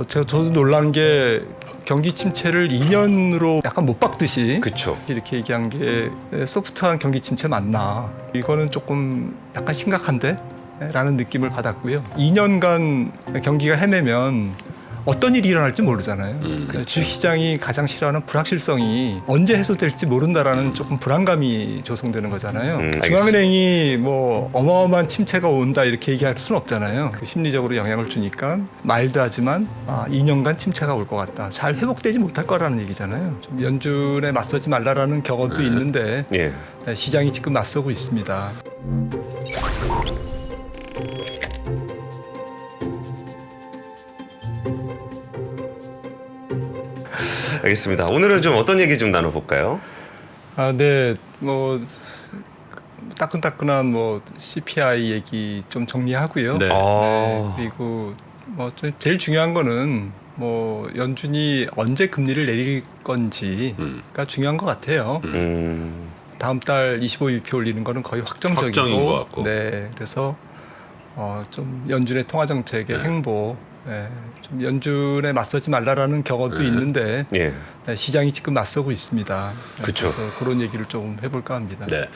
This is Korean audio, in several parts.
저도 놀란 게 경기 침체를 2년으로 약간 못 박듯이 그쵸. 이렇게 얘기한 게 소프트한 경기 침체 맞나? 이거는 조금 약간 심각한데? 라는 느낌을 받았고요. 2년간 경기가 헤매면 어떤 일이 일어날지 모르잖아요. 주식시장이 가장 싫어하는 불확실성이 언제 해소될지 모른다라는 조금 불안감이 조성되는 거잖아요. 중앙은행이 뭐 어마어마한 침체가 온다 이렇게 얘기할 수는 없잖아요. 그 심리적으로 영향을 주니까 말도 하지만 2년간 침체가 올 것 같다. 잘 회복되지 못할 거라는 얘기잖아요. 좀 연준에 맞서지 말라라는 격언도 있는데 예. 시장이 지금 맞서고 있습니다. 알겠습니다. 오늘은 좀 어떤 얘기 좀 나눠볼까요? 네, 뭐 따끈따끈한 뭐 CPI 얘기 좀 정리하고요. 네. 그리고 뭐 제일 중요한 거는 뭐 연준이 언제 금리를 내릴 건지가 중요한 것 같아요. 다음 달 25bp 올리는 거는 거의 확정인 확정적이고, 것 같고. 네, 그래서 좀 연준의 통화 정책의 행보, 좀 연준에 맞서지 말라라는 격언도 있는데 예. 시장이 지금 맞서고 있습니다. 그쵸. 그래서 그런 얘기를 좀 해볼까 합니다. 네.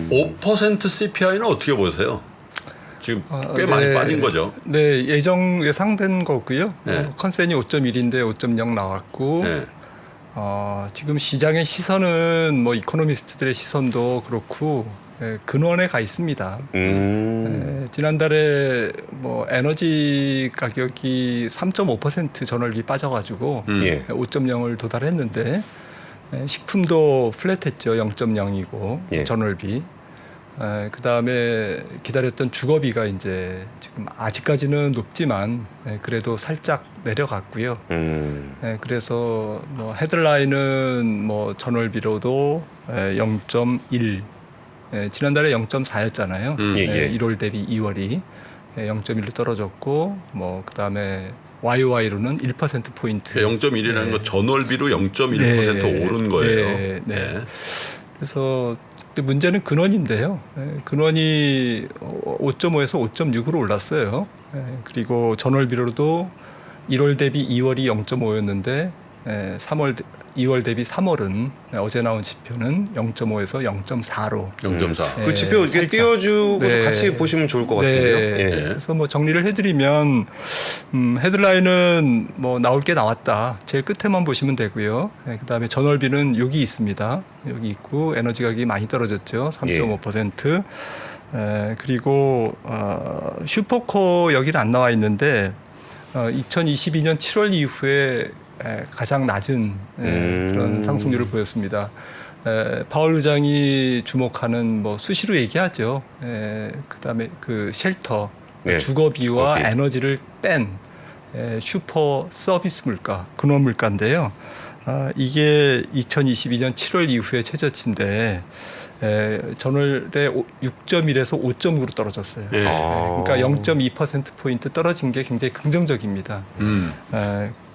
5% CPI는 어떻게 보세요? 지금 꽤 많이 빠진 거죠. 네, 예상된 거고요. 네. 컨센이 5.1인데 5.0 나왔고, 네. 지금 시장의 시선은 뭐 이코노미스트들의 시선도 그렇고 근원에 가 있습니다. 지난달에 뭐 에너지 가격이 3.5% 전월비 빠져가지고 예. 5.0을 도달했는데 식품도 플랫했죠. 0.0이고 예. 전월비. 그 다음에 기다렸던 주거비가 이제 지금 아직까지는 높지만 그래도 살짝 내려갔고요. 그래서 뭐 헤드라인은 뭐 전월비로도 0.1, 지난달에 0.4였잖아요. 예. 1월 대비 2월이 0.1로 떨어졌고, 뭐 그 다음에 YOY로는 1% 포인트. 0.1이라는 거 전월비로 0.1% 네. 오른 거예요. 네. 그래서 문제는 근원인데요. 근원이 5.5에서 5.6으로 올랐어요. 그리고 전월비로도 1월 대비 2월이 0.5였는데 2월 대비 3월은 어제 나온 지표는 0.5에서 0.4로. 0.4. 그 지표 이렇게 살짝. 띄워주고서 네. 같이 보시면 좋을 것 같은데요. 네. 예. 그래서 뭐 정리를 해드리면 헤드라인은 뭐 나올 게 나왔다. 제일 끝에만 보시면 되고요. 그다음에 전월비는 여기 있습니다. 여기 있고 에너지 가격이 많이 떨어졌죠. 3.5%. 그리고 슈퍼코어 여기는 안 나와 있는데 2022년 7월 이후에 가장 낮은 그런 상승률을 보였습니다. 파월 의장이 주목하는 뭐 수시로 얘기하죠. 그다음에 그 쉘터, 주거비와 주거비. 에너지를 뺀 슈퍼 서비스 물가, 근원 물가인데요. 이게 2022년 7월 이후에 최저치인데 전월에 6.1에서 5.9로 떨어졌어요. 예. 그러니까 0.2% 포인트 떨어진 게 굉장히 긍정적입니다.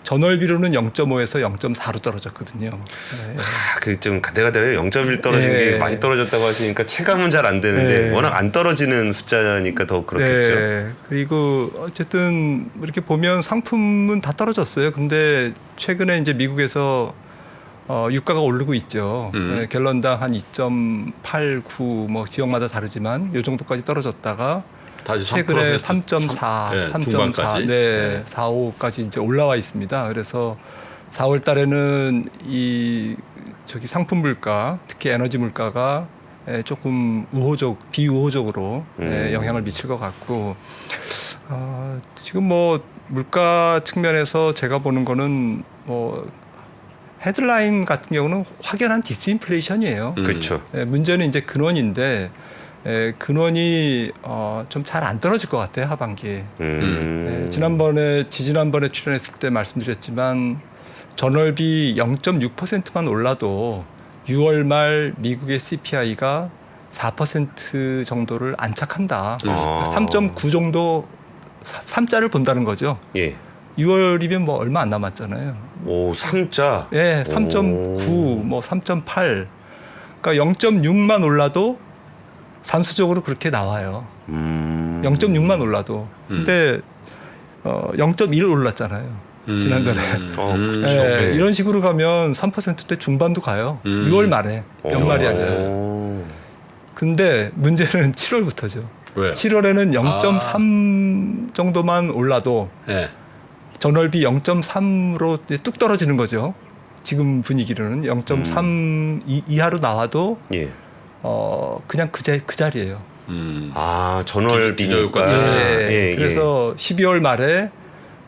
전월비로는 0.5에서 0.4로 떨어졌거든요. 그 좀 가대가대로 0.1 떨어진 네. 게 많이 떨어졌다고 하시니까 체감은 잘 안 되는데 네. 워낙 안 떨어지는 숫자니까 더 그렇겠죠. 네. 그리고 어쨌든 이렇게 보면 상품은 다 떨어졌어요. 근데 최근에 이제 미국에서 유가가 오르고 있죠. 갤런당 한 2.89 뭐 지역마다 다르지만 이 정도까지 떨어졌다가 다시 최근에 3%, 3.4, 네, 3.4, 중반까지. 네, 4, 5까지 이제 올라와 있습니다. 그래서 4월 달에는 이 저기 상품 물가, 특히 에너지 물가가 조금 비우호적으로 영향을 미칠 것 같고, 지금 뭐 물가 측면에서 제가 보는 거는 뭐 헤드라인 같은 경우는 확연한 디스인플레이션이에요. 그렇죠. 문제는 이제 근원인데 근원이 좀 잘 안 떨어질 것 같아요, 하반기에. 지난번에 출연했을 때 말씀드렸지만 전월비 0.6%만 올라도 6월 말 미국의 CPI가 4% 정도를 안착한다. 3.9 정도 3자를 본다는 거죠. 예. 6월이면 뭐 얼마 안 남았잖아요. 오, 3자. 예, 3.9, 뭐 3.8. 그러니까 0.6만 올라도 산수적으로 그렇게 나와요. 0.6만 올라도. 근데 0.1 올랐잖아요. 지난달에. 그렇죠. 예, 네. 이런 식으로 가면 3%대 중반도 가요. 6월 말에 연말이 아니라. 근데 문제는 7월부터죠. 왜? 7월에는 0.3 정도만 올라도 네. 전월비 0.3으로 뚝 떨어지는 거죠. 지금 분위기로는 0.3 이하로 나와도 예. 그냥 그 자리예요. 전월비니까. 예. 그래서 12월 말에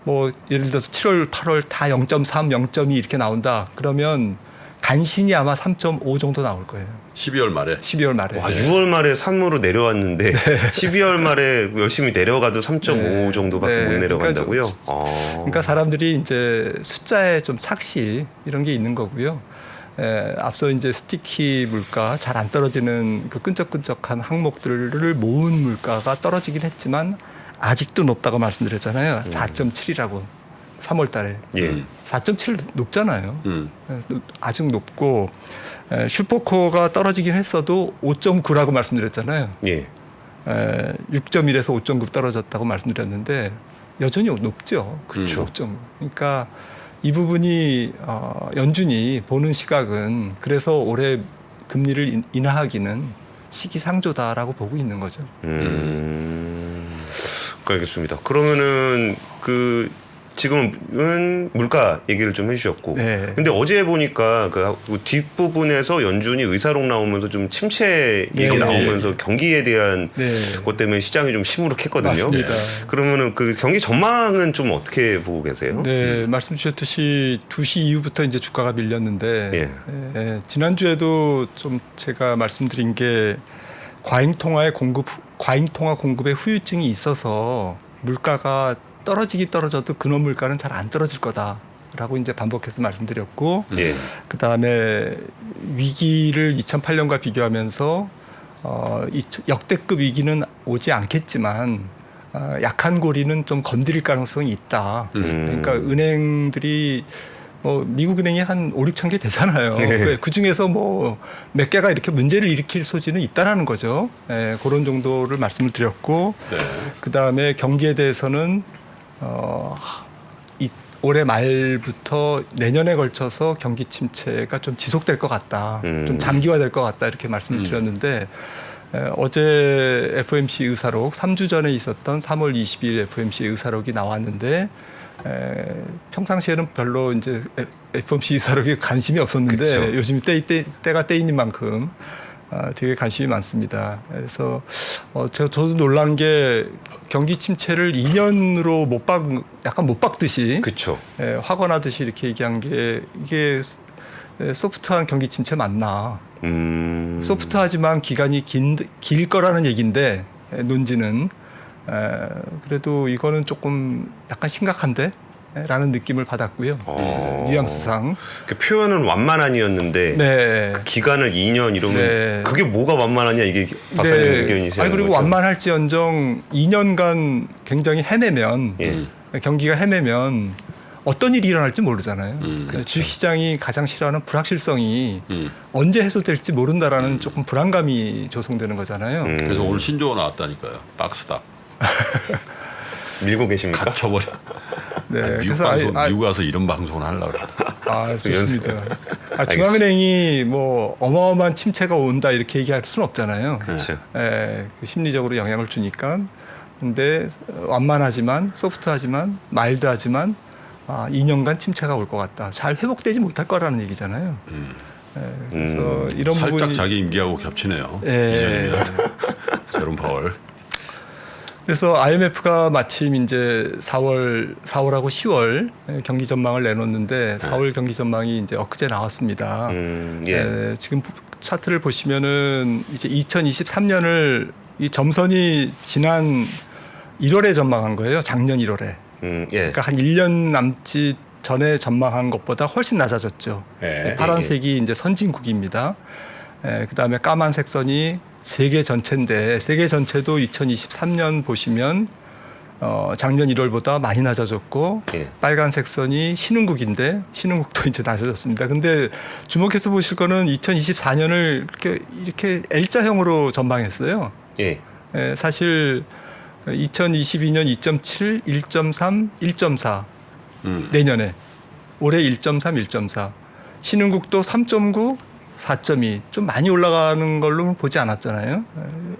뭐 예를 들어서 7월, 8월 다 0.3, 0.2 이렇게 나온다. 그러면 간신히 아마 3.5 정도 나올 거예요. 12월 말에. 12월 말에. 와, 6월 말에 3으로 내려왔는데 12월 말에 열심히 내려가도 3.5 정도밖에 못 내려간다고요? 그러니까 사람들이 이제 숫자에 좀 착시 이런 게 있는 거고요. 앞서 이제 스티키 물가 잘 안 떨어지는 그 끈적끈적한 항목들을 모은 물가가 떨어지긴 했지만 아직도 높다고 말씀드렸잖아요. 4.7이라고 3월 달에. 예. 4.7 높잖아요. 아직 높고 슈퍼코어가 떨어지긴 했어도 5.9라고 말씀드렸잖아요. 예. 6.1에서 5.9 떨어졌다고 말씀드렸는데 여전히 높죠. 그렇죠. 5.9. 그러니까 이 부분이 연준이 보는 시각은 그래서 올해 금리를 인하하기는 시기상조다라고 보고 있는 거죠. 알겠습니다. 그러면은 지금은 물가 얘기를 좀 해주셨고, 네. 근데 어제 보니까 그 뒷부분에서 연준이 의사록 나오면서 좀 침체 얘기 네. 나오면서 경기에 대한 네. 것 때문에 시장이 좀 시무룩했거든요. 맞습니다. 그러면은 그 경기 전망은 좀 어떻게 보고 계세요? 네, 말씀 주셨듯이 2시 이후부터 이제 주가가 밀렸는데 지난주에도 좀 제가 말씀드린 게 과잉통화 공급의 후유증이 있어서 물가가 떨어져도 근원 물가는 잘 안 떨어질 거다라고 이제 반복해서 말씀드렸고, 예. 그 다음에 위기를 2008년과 비교하면서 역대급 위기는 오지 않겠지만 약한 고리는 좀 건드릴 가능성이 있다. 그러니까 은행들이 미국 은행이 한 5, 6천 개 되잖아요. 네. 그 중에서 뭐 몇 개가 이렇게 문제를 일으킬 소지는 있다라는 거죠. 그런 정도를 말씀을 드렸고, 그 다음에 경기에 대해서는 올해 말부터 내년에 걸쳐서 경기 침체가 좀 지속될 것 같다, 좀 장기화될 것 같다 이렇게 말씀을 드렸는데. 어제 FOMC 의사록 3주 전에 있었던 3월 22일 FOMC 의사록이 나왔는데 평상시에는 별로 이제 FOMC 의사록에 관심이 없었는데 그쵸. 요즘 때가 때인 만큼 되게 관심이 많습니다. 그래서 저도 놀란 게 경기 침체를 2년으로 약간 못 박듯이 그렇죠. 확언하듯이 이렇게 얘기한 게 이게 소프트한 경기 침체 맞나? 소프트하지만 기간이 길 거라는 얘기인데 논지는 그래도 이거는 조금 약간 심각한데? 라는 느낌을 받았고요. 뉘앙스상. 그 표현은 완만한이었는데 네. 그 기간을 2년 이러면 네. 그게 뭐가 완만하냐 이게 박사님 의견이세요? 아니 그리고 완만할지언정 2년간 굉장히 헤매면 경기가 헤매면 어떤 일이 일어날지 모르잖아요. 주식시장이 가장 싫어하는 불확실성이 언제 해소될지 모른다라는 조금 불안감이 조성되는 거잖아요. 그래서 오늘 신조어 나왔다니까요. 박스닥. 밀고 계십니까? 갇혀버려. 네, 미국 방송, 미국 가서 이런 방송을 하려고 그래. 좋습니다. 중앙은행이 뭐 어마어마한 침체가 온다 이렇게 얘기할 수는 없잖아요. 그렇죠. 그 심리적으로 영향을 주니까. 근데 완만하지만 소프트하지만 마일드하지만 2년간 침체가 올 것 같다. 잘 회복되지 못할 거라는 얘기잖아요. 그래서 이런 살짝 부분이 자기 임기하고 겹치네요. 제롬 파월. 그래서 IMF가 마침 이제 4월하고 10월 경기 전망을 내놓는데 4월 경기 전망이 이제 엊그제 나왔습니다. 지금 차트를 보시면은 이제 2023년을 이 점선이 지난 1월에 전망한 거예요. 작년 1월에. 그러니까 한 1년 남짓 전에 전망한 것보다 훨씬 낮아졌죠. 파란색이 이제 선진국입니다. 그다음에 까만색 선이 세계 전체인데 세계 전체도 2023년 보시면 작년 1월보다 많이 낮아졌고 빨간색 선이 신흥국인데 신흥국도 이제 낮아졌습니다. 근데 주목해서 보실 거는 2024년을 이렇게 L자형으로 전망했어요. 사실 2022년 2.7, 1.3, 1.4 내년에 올해 1.3, 1.4. 신흥국도 3.9, 4.2 좀 많이 올라가는 걸로 보지 않았잖아요.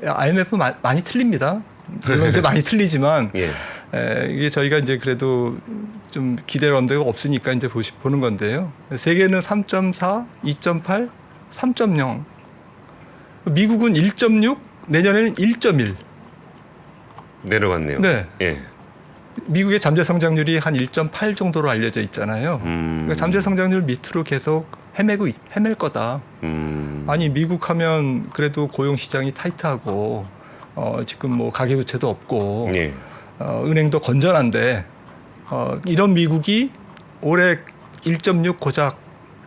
IMF 많이 틀립니다. 물론 이제 많이 틀리지만 예. 이게 저희가 이제 그래도 좀 기대를 한 데가 없으니까 이제 보는 건데요. 세계는 3.4, 2.8, 3.0. 미국은 1.6, 내년에는 1.1. 내려갔네요. 네. 예. 미국의 잠재 성장률이 한 1.8 정도로 알려져 있잖아요. 그러니까 잠재 성장률 밑으로 계속 헤맬 거다. 아니 미국 하면 그래도 고용 시장이 타이트하고 지금 뭐 가계부채도 없고 예. 은행도 건전한데 이런 미국이 올해 1.6 고작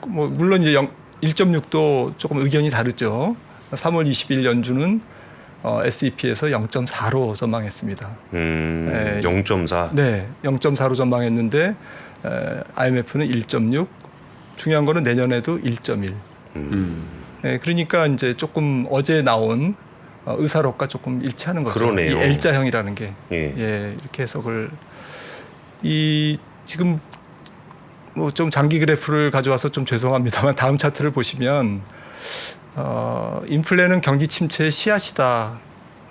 뭐 물론 이제 1.6도 조금 의견이 다르죠. 3월 20일 연준은 S&P에서 0.4로 전망했습니다. 0.4. 네, 0.4로 전망했는데 IMF는 1.6. 중요한 거는 내년에도 1.1. 네, 그러니까 이제 조금 어제 나온 의사록과 조금 일치하는 거죠. 그러네요. 이 L자형이라는 게 예. 이렇게 해석을 지금 뭐 좀 장기 그래프를 가져와서 좀 죄송합니다만 다음 차트를 보시면 인플레는 경기 침체의 씨앗이다.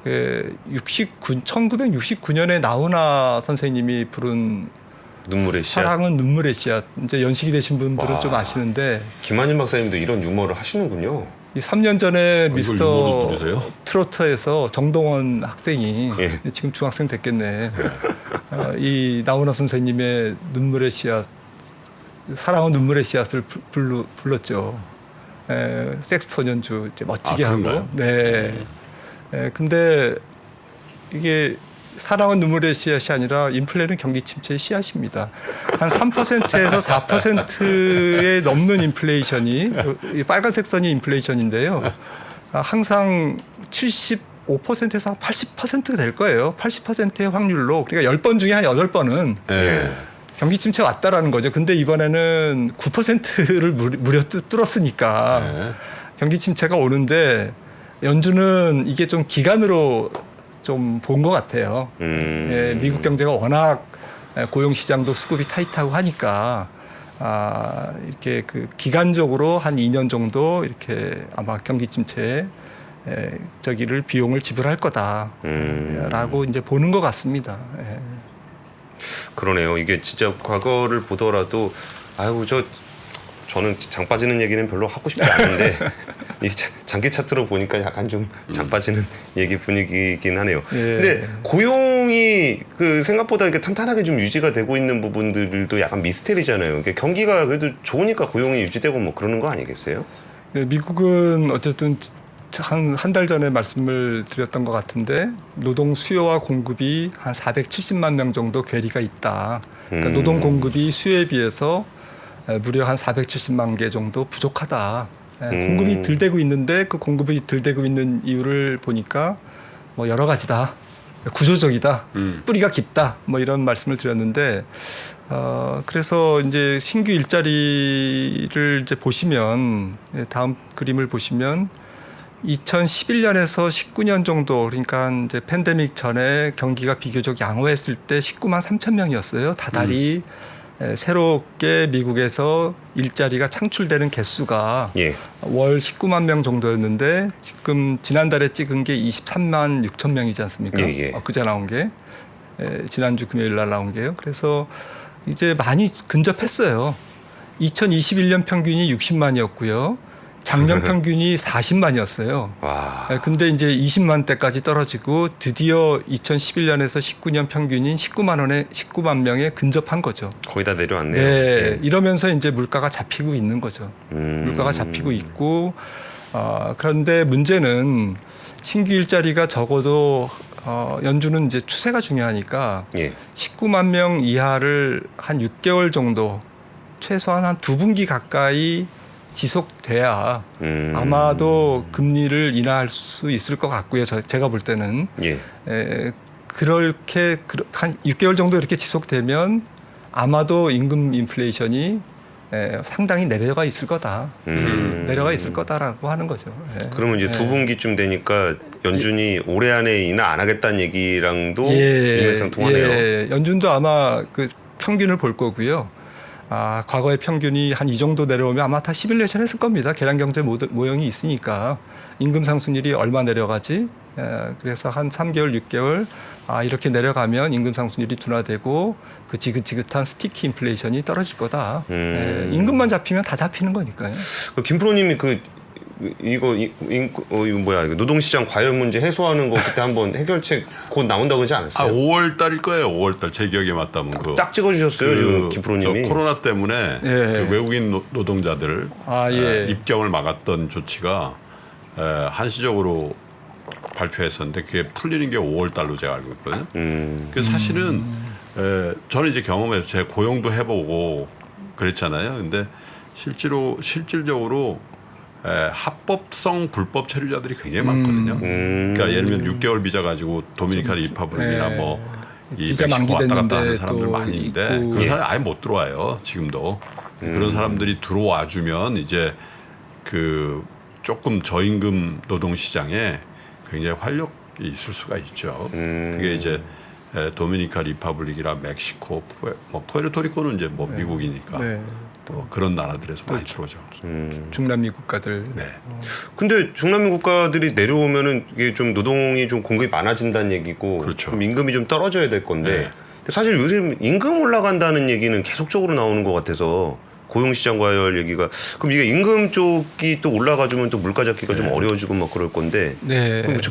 1969년에 나훈아 선생님이 부른 눈물의 씨앗. 사랑은 눈물의 씨앗. 이제 연식이 되신 분들은 와. 좀 아시는데 김한일 박사님도 이런 유머를 하시는군요. 이 3년 전에 이걸 미스터 유머로 부르세요? 트로트에서 정동원 학생이 예. 지금 중학생 됐겠네. 이 나훈아 선생님의 눈물의 씨앗, 사랑은 눈물의 씨앗을 불렀죠. 색스폰 연주 이제 멋지게 하고. 그런가요? 네. 근데 이게 사랑은 눈물의 씨앗이 아니라 인플레는 경기 침체의 씨앗입니다. 한 3%에서 4%에 넘는 인플레이션이 이 빨간색 선이 인플레이션인데요. 항상 75%에서 80%가 될 거예요. 80%의 확률로. 그러니까 10번 중에 한 8번은 예. 경기 침체 왔다라는 거죠. 근데 이번에는 9%를 무려 뚫었으니까 예. 경기 침체가 오는데 연준은 이게 좀 기간으로 좀 본 것 같아요. 미국 경제가 워낙 고용 시장도 수급이 타이트하고 하니까 이렇게 그 기간적으로 한 2년 정도 이렇게 아마 경기 침체에 저기를 비용을 지불할 거다라고 이제 보는 것 같습니다. 예. 그러네요. 이게 진짜 과거를 보더라도 저는 장 빠지는 얘기는 별로 하고 싶지 않은데 이 장기 차트로 보니까 약간 좀 장 빠지는 얘기 분위기이긴 하네요. 예. 근데 고용이 그 생각보다 이렇게 탄탄하게 좀 유지가 되고 있는 부분들도 약간 미스테리잖아요. 이게 경기가 그래도 좋으니까 고용이 유지되고 뭐 그러는 거 아니겠어요? 예, 미국은 어쨌든 한 달 전에 말씀을 드렸던 것 같은데 노동 수요와 공급이 한 470만 명 정도 괴리가 있다. 그러니까 노동 공급이 수요에 비해서 무려 한 470만 개 정도 부족하다. 공급이 덜 되고 있는데 그 공급이 덜 되고 있는 이유를 보니까 뭐 여러 가지다. 구조적이다. 뿌리가 깊다. 뭐 이런 말씀을 드렸는데 그래서 이제 신규 일자리를 이제 보시면 다음 그림을 보시면 2011년에서 19년 정도 그러니까 이제 팬데믹 전에 경기가 비교적 양호했을 때 19만 3천 명이었어요. 다달이 새롭게 미국에서 일자리가 창출되는 개수가 월 19만 명 정도였는데 지금 지난달에 찍은 게 23만 6천 명이지 않습니까? 그제 나온 게 지난주 금요일 날 나온 게요. 그래서 이제 많이 근접했어요. 2021년 평균이 60만이었고요. 작년 평균이 40만이었어요. 근데 이제 20만 대까지 떨어지고 드디어 2011년에서 19년 평균인 19만 명에 근접한 거죠. 거의 다 내려왔네요. 네, 이러면서 이제 물가가 잡히고 있는 거죠. 물가가 잡히고 있고 그런데 문제는 신규 일자리가 적어도 연준은 이제 추세가 중요하니까 19만 명 이하를 한 6개월 정도 최소한 한 2분기 가까이 지속돼야 아마도 금리를 인하할 수 있을 것 같고요. 제가 볼 때는 그렇게 한 6개월 정도 이렇게 지속되면 아마도 임금 인플레이션이 상당히 내려가 있을 거다. 내려가 있을 거다라고 하는 거죠. 그러면 이제 2분기쯤 되니까 연준이 올해 안에 인하 안 하겠다는 얘기랑도 일맥상 통하네요. 연준도 아마 그 평균을 볼 거고요. 과거의 평균이 한 이 정도 내려오면 아마 다 시뮬레이션 했을 겁니다. 계량경제 모형이 있으니까 임금 상승률이 얼마 내려가지? 그래서 한 3개월, 6개월 이렇게 내려가면 임금 상승률이 둔화되고 그 지긋지긋한 스티키 인플레이션이 떨어질 거다. 임금만 잡히면 다 잡히는 거니까요. 김프로님이 이거 노동시장 과열 문제 해소하는 거 그때 한번 해결책 곧 나온다고 그러지 않았어요? 5월 달일 거예요. 5월 달 제 기억에 맞다면 딱 찍어주셨어요, 지금 김프로님이. 저 코로나 때문에 그 외국인 노동자들 입경을 막았던 조치가 한시적으로 발표했었는데 그게 풀리는 게 5월 달로 제가 알고 있거든요. 그 사실은 저는 이제 경험해서 제 고용도 해보고 그랬잖아요. 근데 실질적으로 합법성 불법 체류자들이 굉장히 많거든요. 그러니까 예를 들면 6개월 비자 가지고 도미니카 리퍼블릭이나 이 비자 멕시코 왔다 갔다 하는 만기됐는데 사람들 또 많이 있는데 있고. 그런 사람이 아예 못 들어와요. 지금도 그런 사람들이 들어와 주면 이제 그 조금 저임금 노동 시장에 굉장히 활력이 있을 수가 있죠. 그게 이제 도미니카 리퍼블릭이나 멕시코, 푸에르토리코는 이제 미국이니까. 또 그런 나라들에서 많이 들어오죠. 중남미 국가들. 네. 근데 중남미 국가들이 내려오면은 이게 좀 노동이 좀 공급이 많아진다는 얘기고, 그렇죠. 그럼 임금이 좀 떨어져야 될 건데, 네. 근데 사실 요즘 임금 올라간다는 얘기는 계속적으로 나오는 것 같아서 고용시장 과열 얘기가, 그럼 이게 임금 쪽이 또 올라가주면 또 물가 잡기가 좀 어려워지고 막 그럴 건데,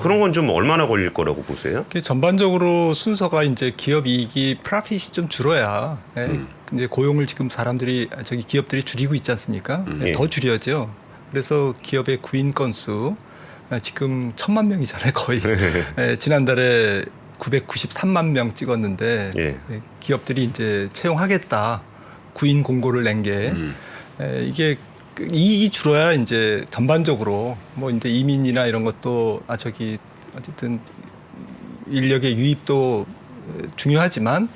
그런 건 좀 얼마나 걸릴 거라고 보세요? 전반적으로 순서가 이제 기업 이익이 프라핏이 좀 줄어야 이제 고용을 지금 기업들이 줄이고 있지 않습니까? 더 줄여야죠. 그래서 기업의 구인 건수 지금 1,000만 명이잖아요, 거의. 지난달에 993만 명 찍었는데 기업들이 이제 채용하겠다 구인 공고를 낸 게 이게 이익이 줄어야 이제 전반적으로 이제 이민이나 이런 것도 어쨌든 인력의 유입도 중요하지만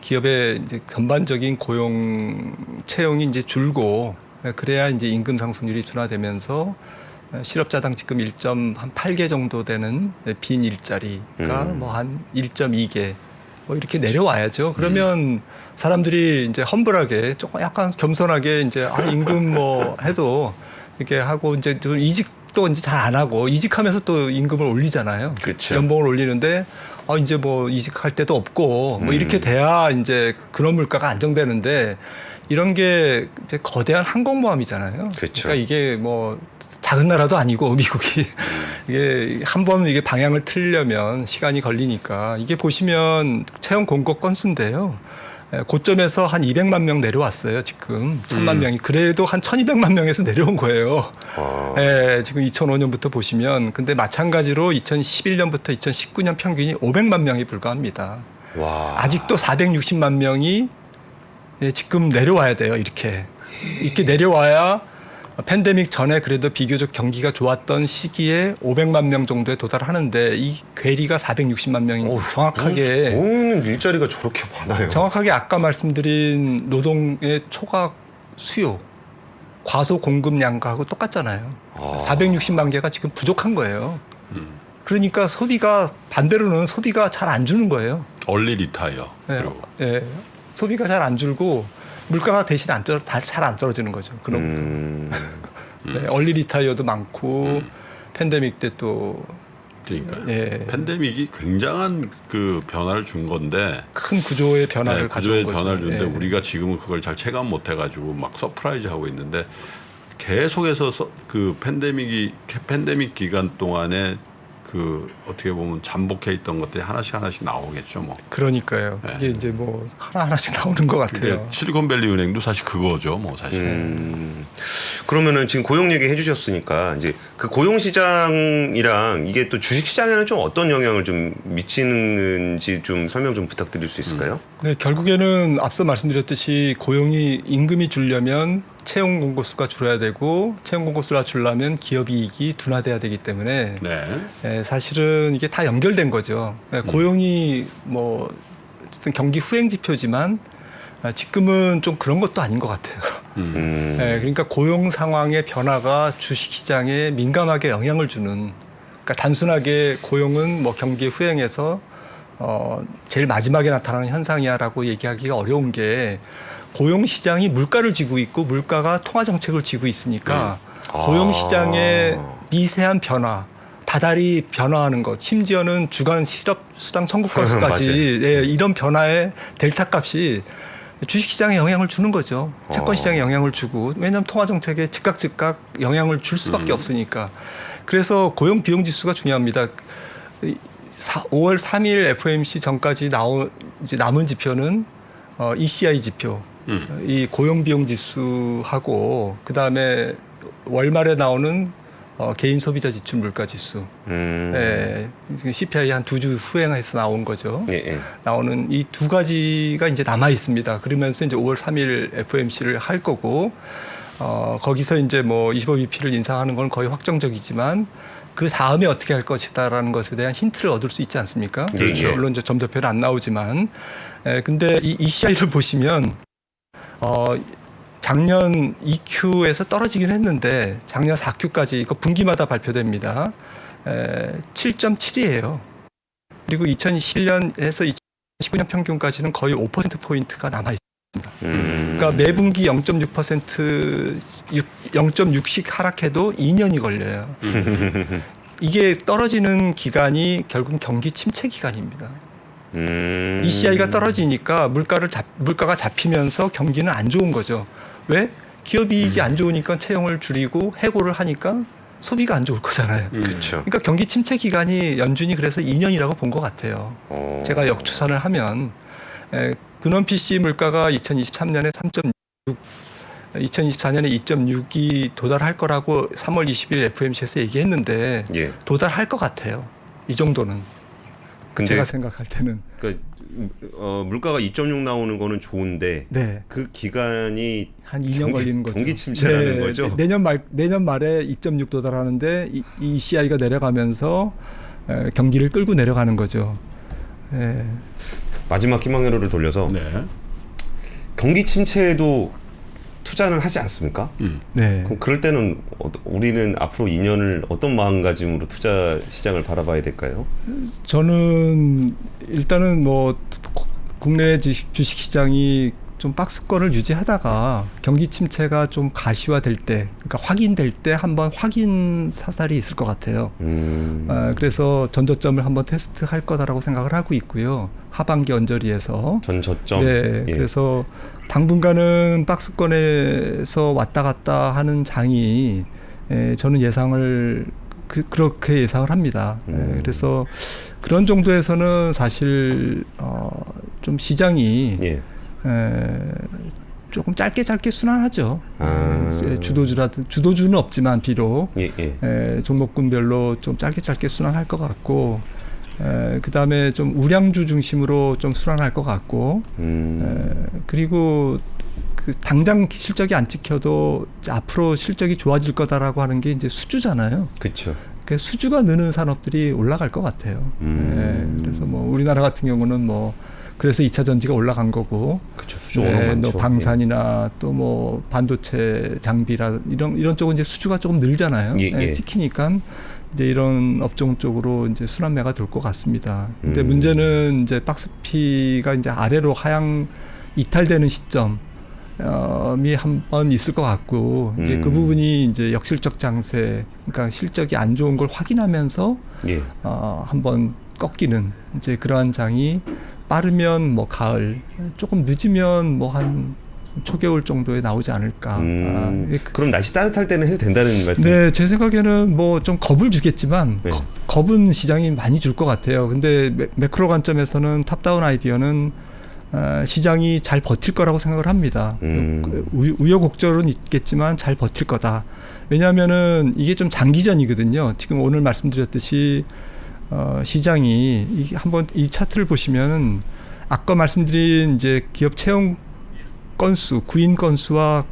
기업의 이제 전반적인 고용 채용이 이제 줄고 그래야 이제 임금 상승률이 둔화되면서 실업자당 지금 1.8개 정도 되는 빈 일자리가 한 1.2개 이렇게 내려와야죠. 그러면 사람들이 이제 험불하게 조금 약간 겸손하게 이제 임금 해도 이렇게 하고 이제 좀 이직도 이제 잘 안 하고 이직하면서 또 임금을 올리잖아요. 그쵸. 연봉을 올리는데 이제 이직할 데도 없고 이렇게 돼야 이제 그런 물가가 안정되는데 이런 게 이제 거대한 항공모함이잖아요. 그쵸. 그러니까 이게 작은 나라도 아니고 미국이 이게 한번 이게 방향을 틀려면 시간이 걸리니까 이게 보시면 채용 공고 건수인데요. 고점에서 한 200만 명 내려왔어요. 지금 1,000만 명이 그래도 한 1,200만 명에서 내려온 거예요. 지금 2005년부터 보시면 근데 마찬가지로 2011년부터 2019년 평균이 500만 명이 불과합니다. 와. 아직도 460만 명이 지금 내려와야 돼요. 이렇게 내려와야 팬데믹 전에 그래도 비교적 경기가 좋았던 시기에 500만 명 정도에 도달하는데 이 괴리가 460만 명인 정확하게 모으는 일자리가 저렇게 많아요. 정확하게 아까 말씀드린 노동의 초과 수요 과소 공급량하고 똑같잖아요. 460만 개가 지금 부족한 거예요. 그러니까 반대로는 소비가 잘 안 주는 거예요. 얼리 리타이어. 소비가 잘 안 줄고 물가가 대신 잘 안 떨어지는 거죠. 그런 얼리 리타이어도 많고 팬데믹 때 또 그러니까 팬데믹이 굉장한 그 변화를 준 건데 큰 구조의 변화를 가져온 거죠. 변화를 주는데 우리가 지금은 그걸 잘 체감 못 해가지고 막 서프라이즈 하고 있는데 계속해서 그 팬데믹 기간 동안에 그 어떻게 보면 잠복해 있던 것들이 하나씩 나오겠죠, 그러니까요. 그게 이제 하나씩 나오는 것 같아요. 실리콘밸리 은행도 사실 그거죠, 사실. 그러면은 지금 고용 얘기 해주셨으니까 이제 그 고용 시장이랑 이게 또 주식 시장에는 좀 어떤 영향을 좀 미치는지 좀 설명 좀 부탁드릴 수 있을까요? 네, 결국에는 앞서 말씀드렸듯이 임금이 줄려면 채용 공고수가 줄어야 되고 채용 공고수가 줄려면 기업 이익이 둔화돼야 되기 때문에 사실은 이게 다 연결된 거죠. 고용이 어쨌든 경기 후행 지표지만 지금은 좀 그런 것도 아닌 것 같아요. 그러니까 고용 상황의 변화가 주식 시장에 민감하게 영향을 주는. 그러니까 단순하게 고용은 경기 후행해서 제일 마지막에 나타나는 현상이야라고 얘기하기가 어려운 게 고용 시장이 물가를 쥐고 있고 물가가 통화 정책을 쥐고 있으니까 고용 시장의 미세한 변화, 다달이 변화하는 것, 심지어는 주간 실업 수당 청구 건수까지 예, 이런 변화의 델타 값이 주식 시장에 영향을 주는 거죠. 채권 시장에 영향을 주고 왜냐하면 통화 정책에 즉각 영향을 줄 수밖에 없으니까. 그래서 고용 비용 지수가 중요합니다. 5월 3일 FOMC 전까지 이제 남은 지표는 ECI 지표, 이 고용 비용 지수하고 그 다음에 월말에 나오는 개인 소비자 지출 물가 지수, 예, CPI 한 2주 후행해서 나온 거죠. 예. 나오는 이 두 가지가 이제 남아 있습니다. 그러면서 이제 5월 3일 FOMC를 할 거고, 거기서 이제 뭐 25bp를 인상하는 건 거의 확정적이지만 그 다음에 어떻게 할 것이다라는 것에 대한 힌트를 얻을 수 있지 않습니까? 예. 물론 이제 점도표는 안 나오지만, 근데 이 ECI를 보시면 작년 2Q에서 떨어지긴 했는데 작년 4Q까지 이거 분기마다 발표됩니다. 7.7이에요. 그리고 2017년에서 2019년 평균까지는 거의 5%포인트가 남아 있습니다. 그러니까 매분기 0.6씩 하락해도 2년이 걸려요. 이게 떨어지는 기간이 결국 경기 침체 기간입니다. ECI가 떨어지니까 물가가 잡히면서 경기는 안 좋은 거죠. 왜? 기업 이익이 안 좋으니까 채용을 줄이고 해고를 하니까 소비가 안 좋을 거잖아요. 그렇죠. 그러니까 경기 침체 기간이 연준이 그래서 2년이라고 본 것 같아요. 제가 역추산을 하면 근원 PC 물가가 2023년에 3.6, 2024년에 2.6이 도달할 거라고 3월 20일 FOMC에서 얘기했는데 예. 도달할 것 같아요. 이 정도는. 근데 제가 생각할 때는. 그러니까 물가가 2.6 나오는 거는 좋은데 네. 그 기간이 한 2년 걸리는 거죠. 경기 침체라는 네, 거죠. 내년 말에 2.6 도달하는데 이 ECI가 내려가면서 경기를 끌고 내려가는 거죠. 예. 마지막 희망회로를 돌려서 네. 경기 침체에도 투자는 하지 않습니까? 네. 그럼 그럴 때는 우리는 앞으로 2년을 어떤 마음가짐으로 투자 시장을 바라봐야 될까요? 저는 일단은 뭐 국내 주식 시장이 좀 박스권을 유지하다가 경기 침체가 좀 가시화될 때, 그러니까 확인될 때 한번 확인 사살이 있을 것 같아요. 그래서 전저점을 한번 테스트할 거다라고 생각을 하고 있고요. 하반기 언저리에서. 전저점. 네. 예. 그래서 당분간은 박스권에서 왔다 갔다 하는 장이 저는 예상을 그렇게 예상을 합니다. 그래서 그런 정도에서는 사실 좀 시장이 예. 조금 짧게 순환하죠. 주도주는 없지만 비록 종목군별로 좀 짧게 순환할 것 같고, 그 다음에 좀 우량주 중심으로 좀 순환할 것 같고, 그리고 그 당장 실적이 안 찍혀도 앞으로 실적이 좋아질 거다라고 하는 게 이제 수주잖아요. 그렇죠. 그 수주가 느는 산업들이 올라갈 것 같아요. 그래서 뭐 우리나라 같은 경우는 뭐 그래서 2차 전지가 올라간 거고, 그렇죠. 수주 워낙 많죠. 또 방산이나 또 뭐 반도체 장비라 이런 쪽은 이제 수주가 조금 늘잖아요. 찍히니까 이제 이런 업종 쪽으로 이제 순환매가 돌 것 같습니다. 근데 문제는 이제 박스피가 이제 아래로 하향 이탈되는 시점이 한 번 있을 것 같고, 이제 그 부분이 이제 역실적 장세, 그러니까 실적이 안 좋은 걸 확인하면서 한번 꺾이는 이제 그러한 장이 빠르면 뭐 가을, 조금 늦으면 뭐 한 초겨울 정도에 나오지 않을까. 그럼 날씨 따뜻할 때는 해도 된다는 말씀? 네, 제 생각에는 뭐 좀 겁을 주겠지만 네. 겁은 시장이 많이 줄 것 같아요. 근데 매크로 관점에서는 탑다운 아이디어는 시장이 잘 버틸 거라고 생각을 합니다. 우여곡절은 있겠지만 잘 버틸 거다. 왜냐하면은 이게 좀 장기전이거든요. 지금 오늘 말씀드렸듯이 시장이 한번 이 차트를 보시면 아까 말씀드린 이제 기업 채용 건수, 구인 건수와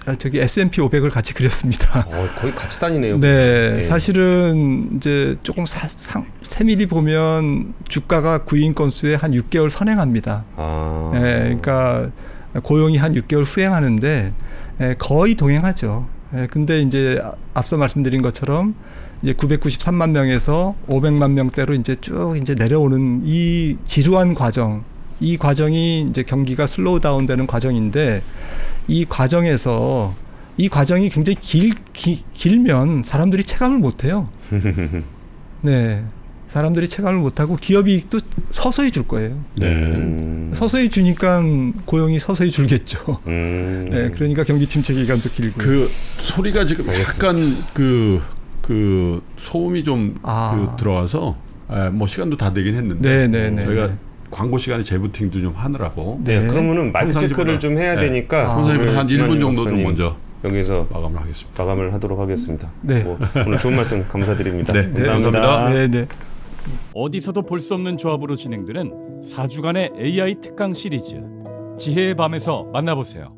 S&P 500을 같이 그렸습니다. 거의 같이 다니네요. 네, 사실은 이제 조금 세밀히 보면 주가가 구인 건수에 한 6개월 선행합니다. 네, 그러니까 고용이 한 6개월 후행하는데 거의 동행하죠. 근데 이제 앞서 말씀드린 것처럼 이제 993만 명에서 500만 명대로 이제 쭉 이제 내려오는 이 지루한 과정, 이 과정이 이제 경기가 슬로우 다운되는 과정인데 이 과정에서 이 과정이 굉장히 길면 사람들이 체감을 못해요. 네, 사람들이 체감을 못하고 기업 이익도 서서히 줄 거예요. 네. 서서히 주니까 고용이 서서히 줄겠죠. 네, 그러니까 경기 침체 기간도 길고. 그 소리가 지금 약간 그 소음이 좀 들어와서 뭐 시간도 다 되긴 했는데 네, 저희가 광고 시간에 재부팅도 좀 하느라고 네, 그러면은 마이크 체크를 좀 해야 되니까 선생님 한 1분 정도 좀 먼저 여기서 마감을 하겠습니다. 마감을 하도록 하겠습니다. 네. 뭐 오늘 좋은 말씀 감사드립니다. 네, 감사합니다. 네, 네. 어디서도 볼 수 없는 조합으로 진행되는 4주간의 AI 특강 시리즈 지혜의 밤에서 만나보세요.